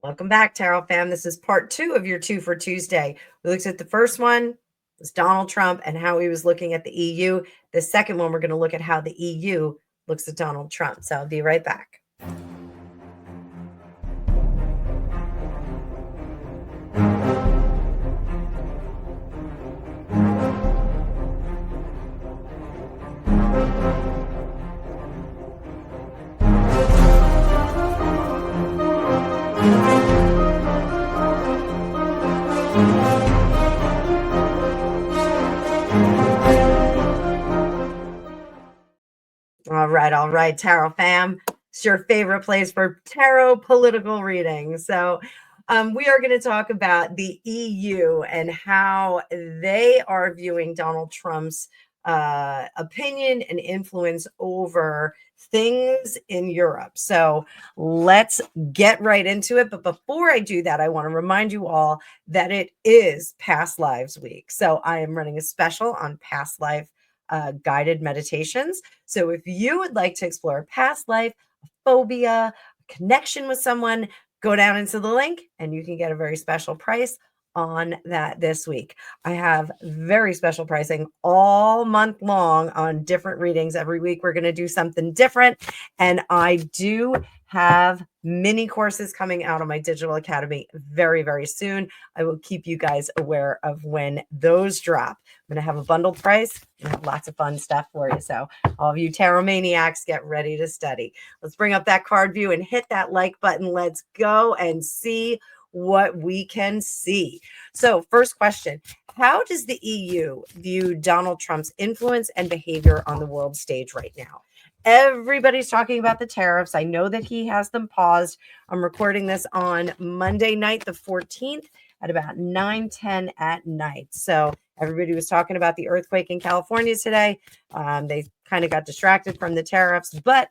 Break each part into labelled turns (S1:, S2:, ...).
S1: Welcome back, Tarot fam. This is part 2 of your 2 for Tuesday. We looked at the first one, was Donald Trump and how he was looking at the EU. The second one, we're going to look at how the EU looks at Donald Trump. So I'll be right back. All right, Tarot fam. It's your favorite place for tarot political reading. So we are going to talk about the EU and how they are viewing Donald Trump's opinion and influence over things in Europe. So let's get right into it. But before I do that, I want to remind you all that it is Past Lives Week. So I am running a special on past life guided meditations. So if you would like to explore a past life, a phobia, a connection with someone, go down into the link and you can get a very special price on that this week. I have very special pricing all month long on different readings. Every week we're going to do something different. And I do have mini courses coming out on my digital academy very, very soon. I will keep you guys aware of when those drop. I'm going to have a bundled price and have lots of fun stuff for you. So all of you tarot maniacs, get ready to study. Let's bring up that card view and hit that like button. Let's go and see what we can see. So first question, how does the EU view Donald Trump's influence and behavior on the world stage right now? Everybody's talking about the tariffs. I know that he has them paused. I'm recording this on Monday night, the 14th at about 9:10 at night. So everybody was talking about the earthquake in California today. They kind of got distracted from the tariffs, but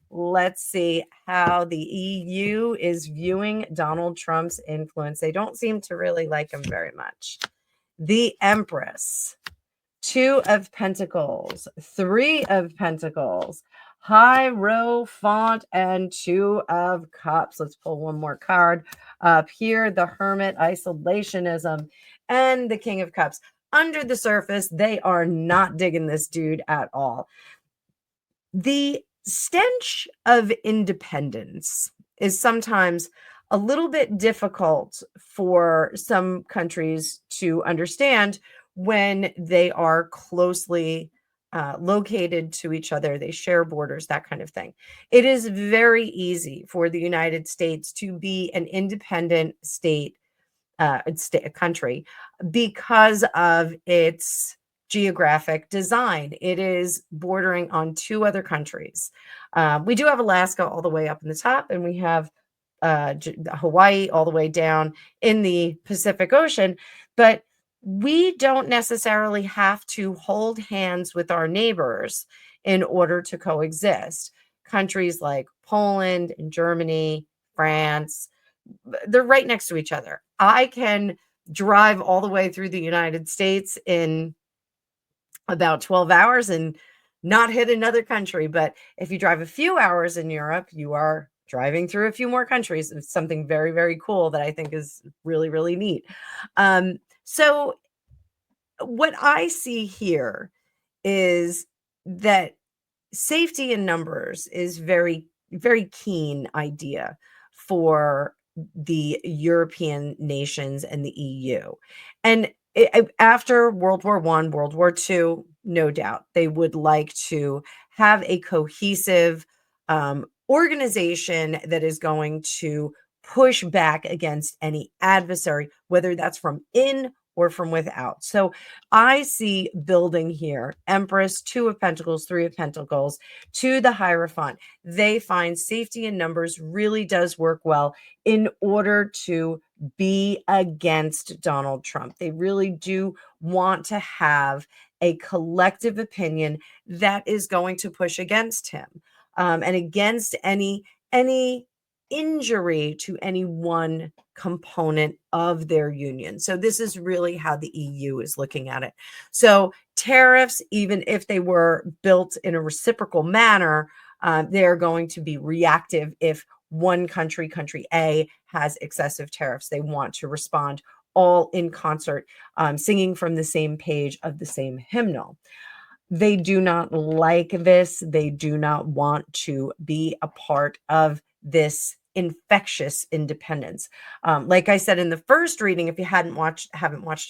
S1: let's see how the EU is viewing Donald Trump's influence. They don't seem to really like him very much. The Empress, 2 of Pentacles, 3 of Pentacles, Hierophant, and 2 of Cups. Let's pull one more card up here. The Hermit, isolationism, and the King of Cups. Under the surface, they are not digging this dude at all. The stench of independence is sometimes a little bit difficult for some countries to understand when they are closely located to each other. They share borders, that kind of thing. It is very easy for the United States to be an independent state, a country, because of its geographic design. It is bordering on 2 other countries. We do have Alaska all the way up in the top, and we have Hawaii all the way down in the Pacific Ocean, but we don't necessarily have to hold hands with our neighbors in order to coexist. Countries like Poland and Germany, France, they're right next to each other. I can drive all the way through the United States in about 12 hours and not hit another country. But if you drive a few hours in Europe, you are driving through a few more countries. It's something very, very cool that I think is really, really neat. So what I see here is that safety in numbers is very, very keen idea for the European nations and the EU. And after World War I, World War II, no doubt they would like to have a cohesive organization that is going to push back against any adversary, whether that's from in or from without. So I see building here, Empress, 2 of Pentacles, 3 of Pentacles, to the Hierophant. They find safety in numbers really does work well in order to be against Donald Trump. They really do want to have a collective opinion that is going to push against him and against any injury to any one component of their union. So this is really how the EU is looking at it. So tariffs, even if they were built in a reciprocal manner, they're going to be reactive if one country, country A, has excessive tariffs. They want to respond all in concert, singing from the same page of the same hymnal. They do not like this. They do not want to be a part of this infectious independence. Like I said in the first reading, if you haven't watched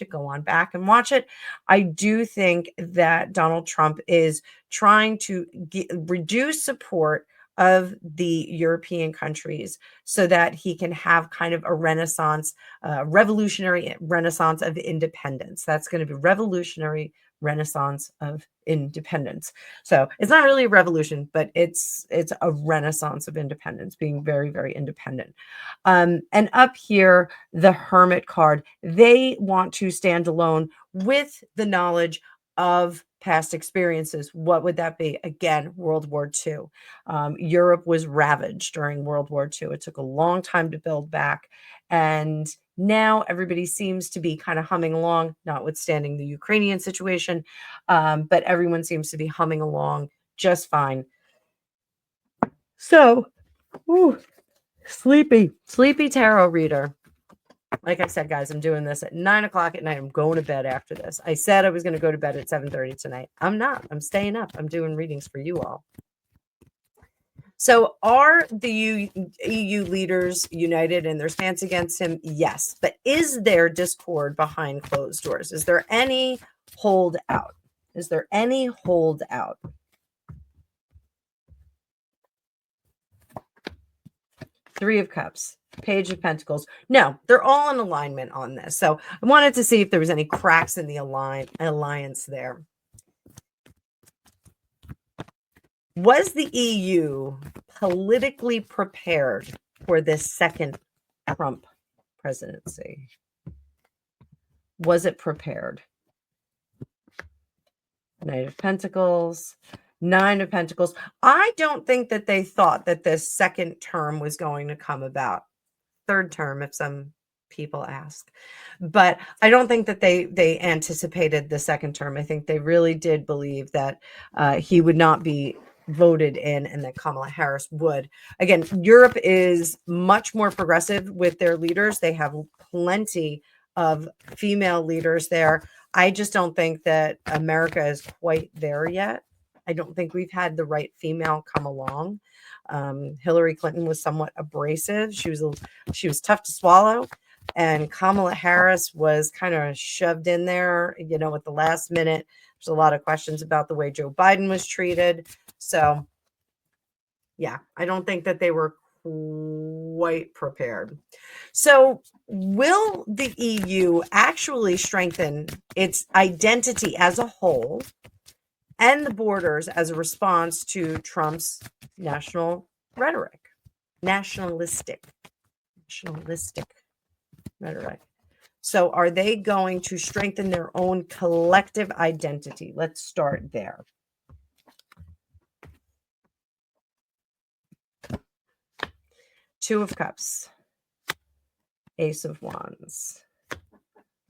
S1: it, go on back and watch it. I do think that Donald Trump is trying to reduce support of the European countries so that he can have kind of a renaissance, revolutionary renaissance of independence. That's going to be revolutionary renaissance of independence. So it's not really a revolution, but it's a renaissance of independence, being very, very independent. And up here, the Hermit card, they want to stand alone with the knowledge of past experiences. What would that be? Again, World War II. Europe was ravaged during World War II. It took a long time to build back. And now everybody seems to be kind of humming along, notwithstanding the Ukrainian situation, but everyone seems to be humming along just fine. So, sleepy tarot reader. Like I said, guys, I'm doing this at 9 o'clock at night. I'm going to bed after this. I said I was going to go to bed at 7:30 tonight. I'm not. I'm staying up. I'm doing readings for you all. So are the EU leaders united in their stance against him? Yes. But is there discord behind closed doors? Is there any holdout? Is there any holdout? Three of Cups, Page of Pentacles. No, they're all in alignment on this. So I wanted to see if there was any cracks in the alliance there. Was the EU politically prepared for this second Trump presidency? Was it prepared? Knight of Pentacles, Nine of Pentacles. I don't think that they thought that this second term was going to come about. Third term, if some people ask. But I don't think that they anticipated the second term. I think they really did believe that he would not be voted in and that Kamala Harris would. Again, Europe is much more progressive with their leaders. They have plenty of female leaders there. I just don't think that America is quite there yet. I don't think we've had the right female come along. Hillary Clinton was somewhat abrasive. She was tough to swallow. And Kamala Harris was kind of shoved in there, at the last minute. There's a lot of questions about the way Joe Biden was treated. So, yeah, I don't think that they were quite prepared. So, will the EU actually strengthen its identity as a whole and the borders as a response to Trump's national rhetoric? Nationalistic rhetoric. So are they going to strengthen their own collective identity? Let's start there. Two of Cups, Ace of Wands,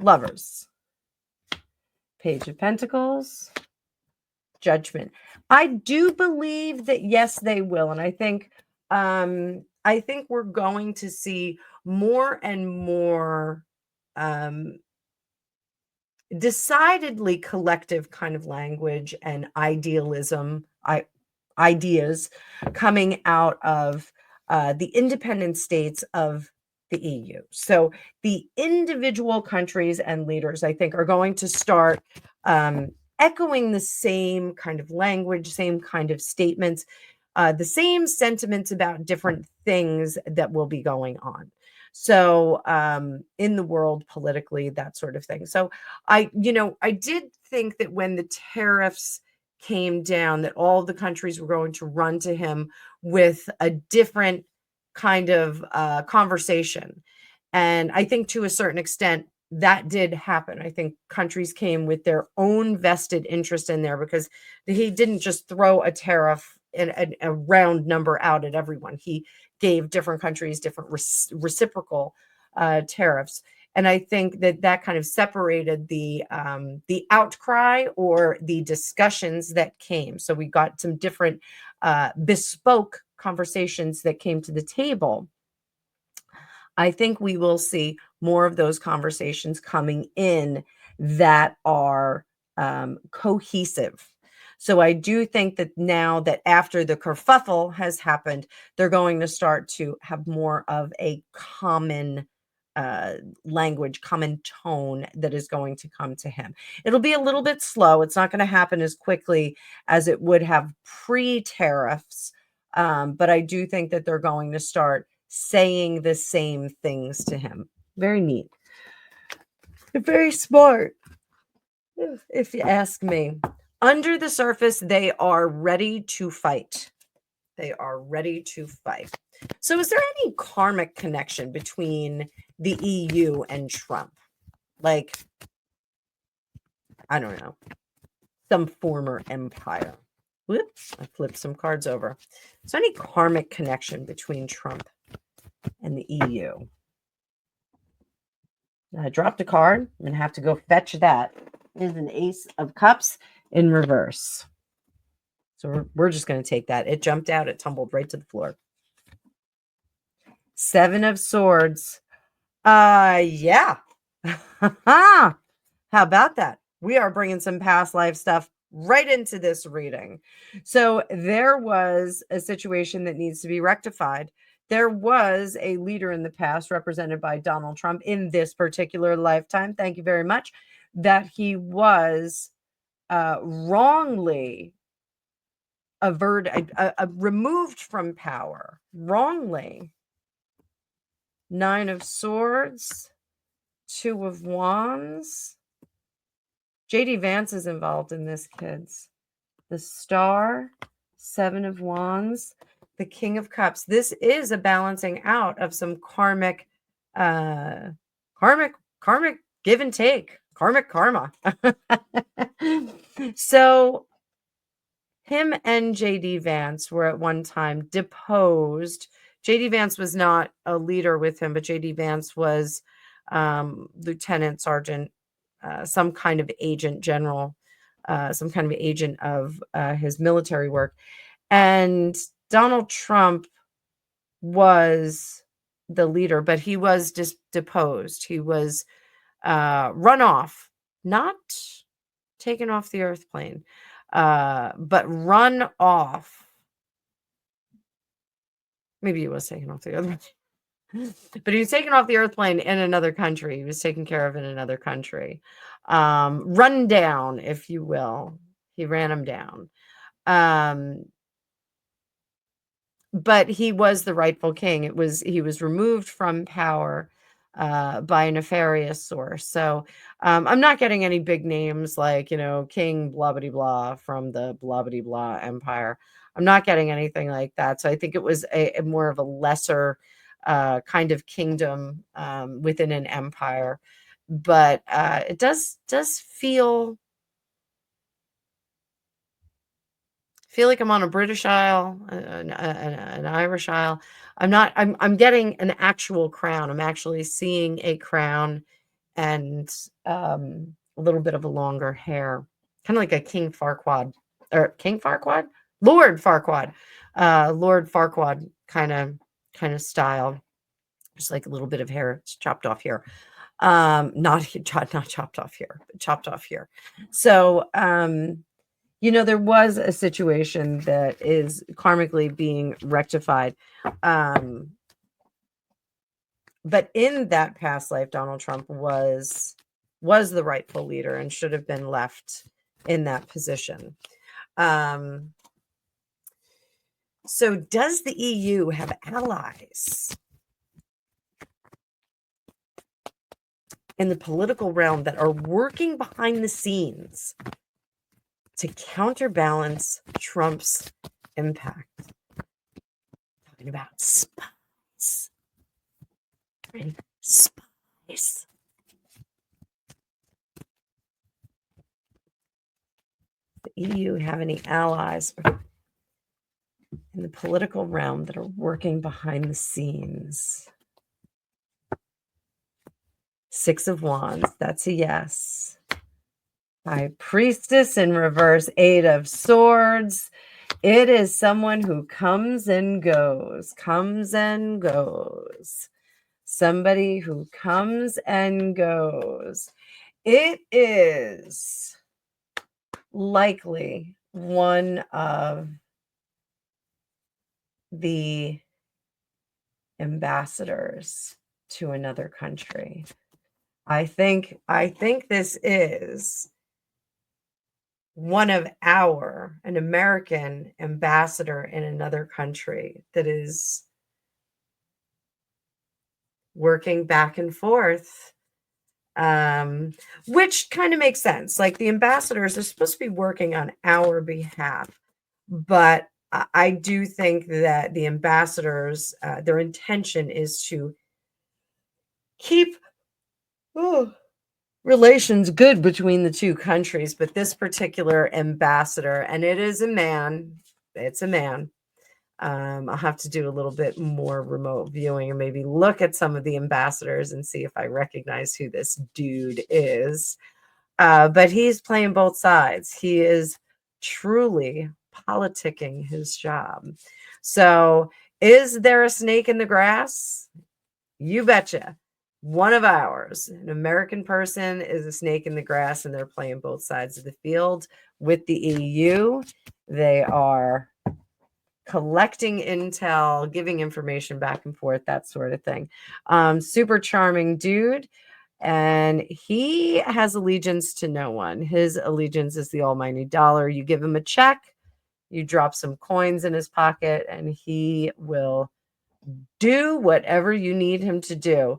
S1: Lovers, Page of Pentacles, Judgment. I do believe that yes, they will, and I think we're going to see more and more decidedly collective kind of language and idealism, ideas coming out of the independent states of the EU. So the individual countries and leaders, I think, are going to start echoing the same kind of language, same kind of statements, the same sentiments about different things that will be going on. So in the world politically, that sort of thing. So I did think that when the tariffs came down, that all the countries were going to run to him with a different kind of conversation. And I think to a certain extent, that did happen. I think countries came with their own vested interest in there because he didn't just throw a tariff and a round number out at everyone. He gave different countries different reciprocal tariffs. And I think that kind of separated the outcry or the discussions that came. So we got some different bespoke conversations that came to the table, I think we will see more of those conversations coming in that are cohesive. So I do think that now that after the kerfuffle has happened, they're going to start to have more of a common language, common tone that is going to come to him. It'll be a little bit slow. It's not going to happen as quickly as it would have pre-tariffs. But I do think that they're going to start saying the same things to him. Very neat. Very smart, if you ask me. Under the surface, they are ready to fight. They are ready to fight. So is there any karmic connection between the EU and Trump? Like, I don't know, some former empire. Whoops, I flipped some cards over. Is there any karmic connection between Trump and the EU? I dropped a card. I'm going to have to go fetch that. It is an Ace of Cups in reverse. So we're just going to take that. It jumped out. It tumbled right to the floor. Seven of Swords. Yeah. How about that? We are bringing some past life stuff right into this reading. So there was a situation that needs to be rectified. There was a leader in the past represented by Donald Trump in this particular lifetime. Thank you very much. That he was wrongly removed from power. Wrongly. Nine of Swords. Two of Wands. J.D. Vance is involved in this, kids. The Star, Seven of Wands, the King of Cups. This is a balancing out of some karmic give and take, karmic karma. So him and J.D. Vance were at one time deposed. J.D. Vance was not a leader with him, but J.D. Vance was lieutenant, sergeant, some kind of agent general, some kind of agent of his military work. And Donald Trump was the leader, but he was just deposed. He was run off, not taken off the earth plane, but run off. Maybe he was taken off the earth plane. But he was taken off the earth plane in another country. He was taken care of in another country. Run down, if you will. He ran him down. But he was the rightful king. He was removed from power by a nefarious source. So I'm not getting any big names like, King blah blah blah from the blah blah blah empire. I'm not getting anything like that. So I think it was a more of a lesser kind of kingdom within an empire. But it does feel like I'm on a British Isle, an Irish Isle. I'm getting an actual crown. I'm actually seeing a crown and a little bit of a longer hair, kind of like a King Farquaad or King Farquaad, Lord Farquaad, Lord Farquaad kind of style. Just like a little bit of hair chopped off here. Not chopped off here, but chopped off here. So, there was a situation that is karmically being rectified. But in that past life, Donald Trump was the rightful leader and should have been left in that position. So does the EU have allies in the political realm that are working behind the scenes to counterbalance Trump's impact? Talking about spies. Right? Spies. The EU have any allies in the political realm that are working behind the scenes? Six of Wands, that's a yes. High Priestess in reverse, Eight of Swords. It is someone who comes and goes, comes and goes. Somebody who comes and goes. It is likely one of the ambassadors to another country. I think this is one of an American ambassador in another country that is working back and forth, which kind of makes sense. Like the ambassadors are supposed to be working on our behalf, but I do think that the ambassadors, their intention is to keep relations good between the two countries. But this particular ambassador, and it is a man, it's a man. I'll have to do a little bit more remote viewing and maybe look at some of the ambassadors and see if I recognize who this dude is. But he's playing both sides. He is truly politicking his job. So, is there a snake in the grass? You betcha. One of ours, an American person, is a snake in the grass, and they're playing both sides of the field with the EU. They are collecting intel, giving information back and forth, that sort of thing. Super charming dude. And he has allegiance to no one. His allegiance is the almighty dollar. You give him a check, you drop some coins in his pocket, and he will do whatever you need him to do.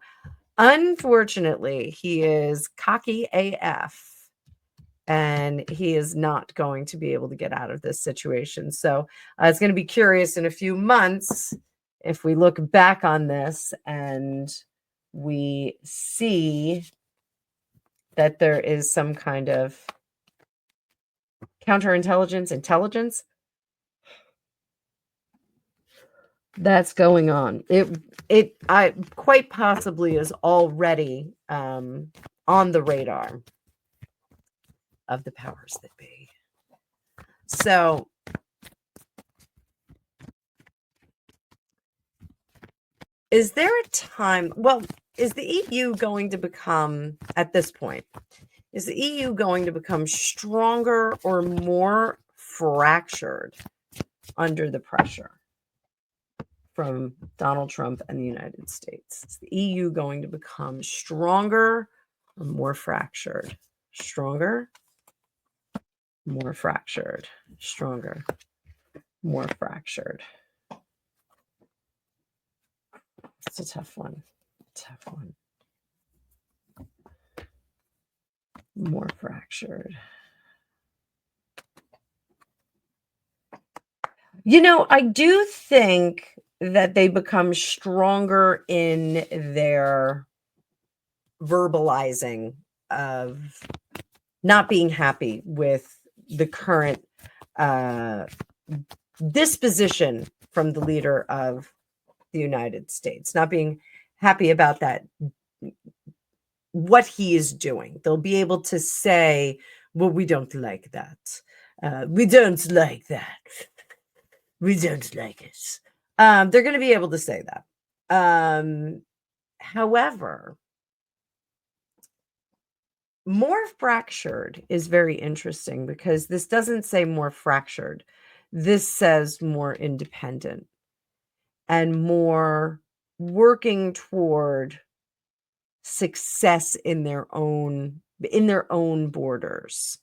S1: Unfortunately, he is cocky AF. And he is not going to be able to get out of this situation. So it's going to be curious in a few months if we look back on this and we see that there is some kind of intelligence that's going on. It quite possibly is already on the radar of the powers that be. So is there a time, is the EU going to become, at this point, is the EU going to become stronger or more fractured under the pressure from Donald Trump and the United States? Is the EU going to become stronger or more fractured? Stronger, more fractured, stronger, more fractured. It's a tough one. Tough one. More fractured. I do think that they become stronger in their verbalizing of not being happy with the current disposition from the leader of the United States, not being happy about that, what he is doing. They'll be able to say, well, we don't like that. We don't like that. We don't like it. They're going to be able to say that. However, more fractured is very interesting because this doesn't say more fractured. This says more independent and more working toward success in their own borders.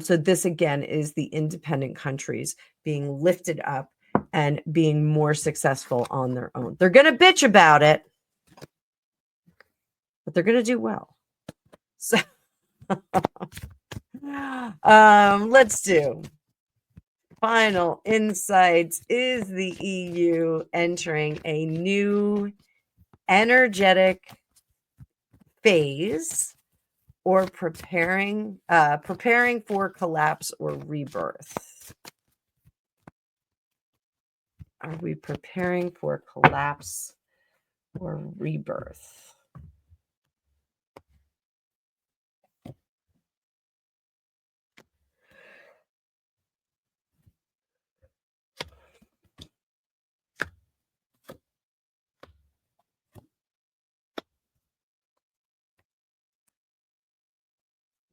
S1: So this again is the independent countries being lifted up and being more successful on their own. They're going to bitch about it, but they're going to do well. So let's do final insights. Is the EU entering a new energetic phase or preparing for collapse or rebirth? Are we preparing for collapse or rebirth?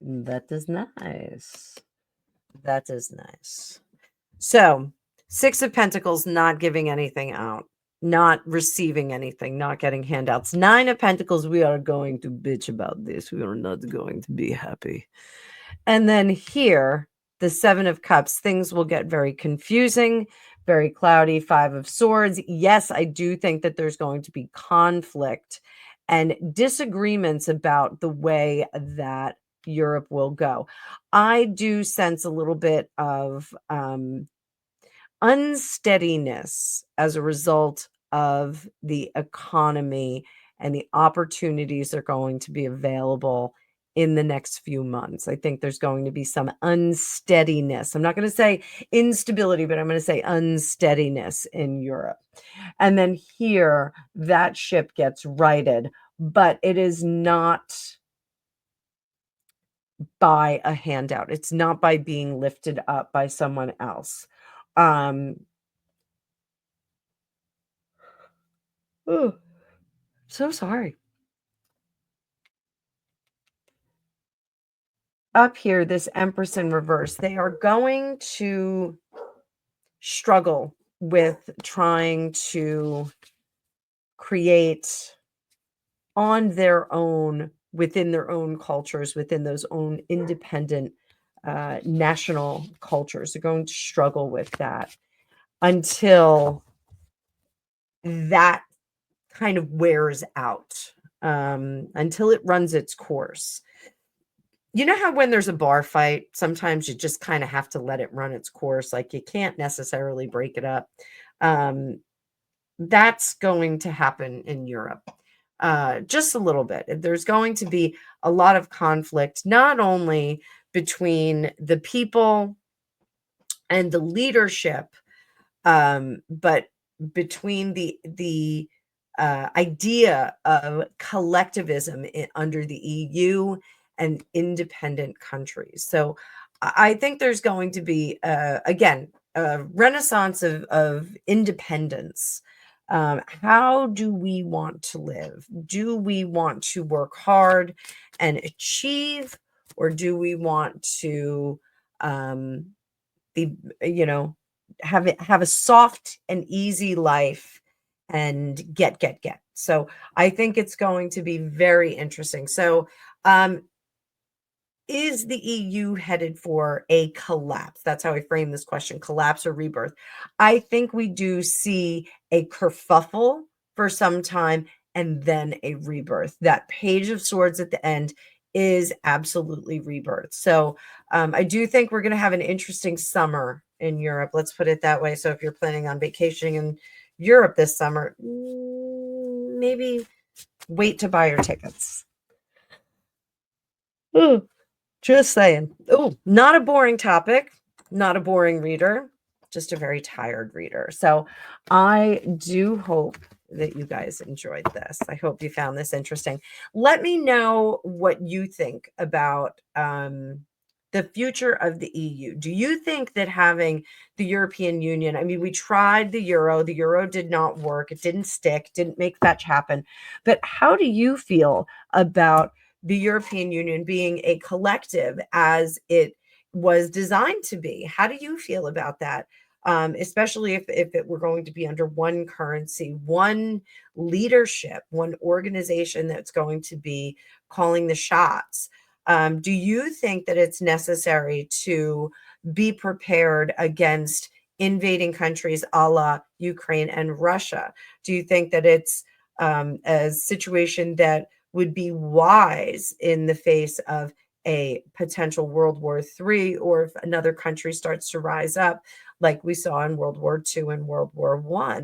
S1: That is nice. That is nice. So, Six of Pentacles, not giving anything out, not receiving anything, not getting handouts. Nine of Pentacles, we are going to bitch about this. We are not going to be happy. And then here, the Seven of Cups, things will get very confusing, very cloudy. Five of Swords. Yes, I do think that there's going to be conflict and disagreements about the way that Europe will go. I do sense a little bit of unsteadiness as a result of the economy and the opportunities that are going to be available in the next few months. I think there's going to be some unsteadiness. I'm not going to say instability, but I'm going to say unsteadiness in Europe. And then here, that ship gets righted, but it is not by a handout. It's not by being lifted up by someone else. Oh, so sorry. Up here, this Empress in reverse, they are going to struggle with trying to create on their own, within their own cultures, within those own independent national cultures. They're going to struggle with that until that kind of wears out, until it runs its course. You know how when there's a bar fight, sometimes you just kind of have to let it run its course, like you can't necessarily break it up. That's going to happen in Europe. Just a little bit. There's going to be a lot of conflict, not only between the people and the leadership, but between the idea of collectivism under the EU and independent countries. So I think there's going to be again a renaissance of independence. How do we want to live? Do we want to work hard and achieve, or do we want to be, have a soft and easy life and get? So I think it's going to be very interesting. So is the EU headed for a collapse? That's how I frame this question: collapse or rebirth. I think we do see a kerfuffle for some time and then a rebirth. That Page of Swords at the end is absolutely rebirth. So I do think we're going to have an interesting summer in Europe. Let's put it that way. So if you're planning on vacationing in Europe this summer, maybe wait to buy your tickets. Ooh, just saying. Oh, not a boring topic, not a boring reader, just a very tired reader. So I do hope that you guys enjoyed this. I hope you found this interesting. Let me know what you think about the future of the EU. Do you think that having the European Union, I mean, we tried the euro did not work, it didn't stick, didn't make fetch happen. But how do you feel about the European Union being a collective as it was designed to be? How do you feel about that? Especially if it were going to be under one currency, one leadership, one organization that's going to be calling the shots. Do you think that it's necessary to be prepared against invading countries a la Ukraine and Russia? Do you think that it's a situation that would be wise in the face of a potential World War III, or if another country starts to rise up, like we saw in World War II and World War I?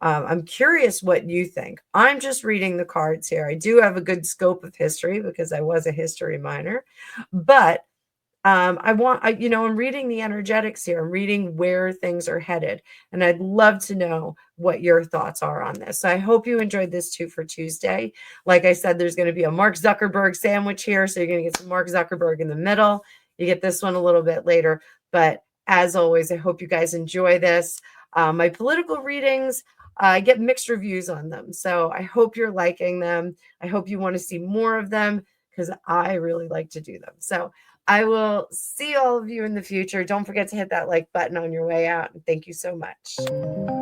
S1: I'm curious what you think. I'm just reading the cards here. I do have a good scope of history because I was a history minor, but I'm reading the energetics here. I'm reading where things are headed, and I'd love to know what your thoughts are on this. So I hope you enjoyed this 2 for Tuesday. Like I said, there's going to be a Mark Zuckerberg sandwich here, so you're going to get some Mark Zuckerberg in the middle. You get this one a little bit later, but as always, I hope you guys enjoy this. My political readings, I get mixed reviews on them, so I hope you're liking them. I hope you want to see more of them, because I really like to do them. So I will see all of you in the future. Don't forget to hit that like button on your way out. And thank you so much.